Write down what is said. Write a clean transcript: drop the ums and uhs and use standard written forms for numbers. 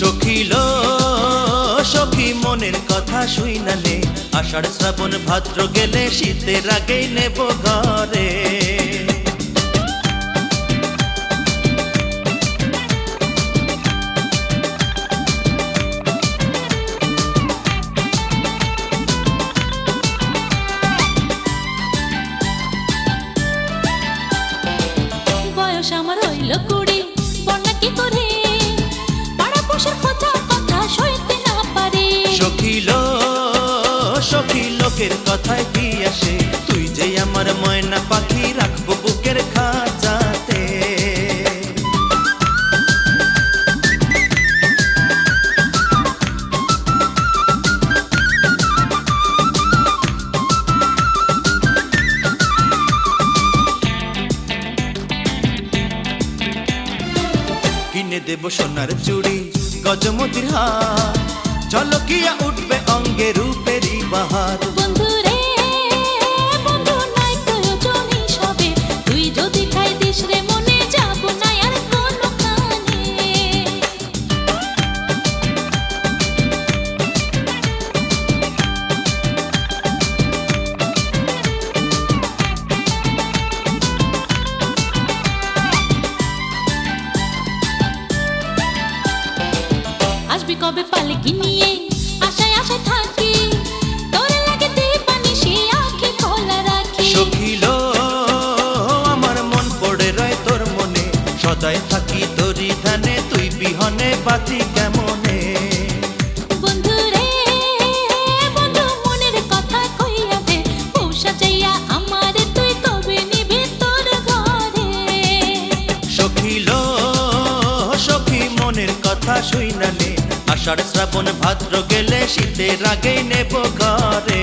সখিল সখী মনের কথা শুইনালে, আষাঢ় শ্রাবণ ভাদ্র গেলে শীতের আগেই নেব ঘরে। বয়স আমার হইল কুড়ি, বন্যা কি করে পাড়া পোষার কথা কথা সইতে না পারে। সখিল সখী লোকের কথায় কি আসে, তুই যে আমার ময়না পাখি রাখবো বুকের খাঁচাতে। কিনে দেব সোনার চুড়ি গজমতির হার, ঝলকিয়া উঠবে অঙ্গে রূপেরই বাহার। বন্ধু রে বন্ধু নাই প্রয়োজন হিসাবে, তুই যদি খাই দিস রে মনে যাব না আর কোনোখানে। আসবি কবে পালকি নিয়ে, আশায় আশায় থাকি, তোর লাগে দীপানি সে আঁখি খোলা রাখি। সখিল আমার মন পড়ে রয় তোর মনে, সদাই থাকি তোরি ধানে, তুই বিহনে বাঁচি কেমনে। বন্ধু রে বন্ধু মনের কথা কইয়া দে, পৌষা চাইয়া আমার তুই কবে নিবি তোর ঘরে। সখিল সখী মনের কথা শুইনালে, আষাঢ় শ্রাবণ ভাদ্র গেলে শীতের আগেই নেব ঘরে।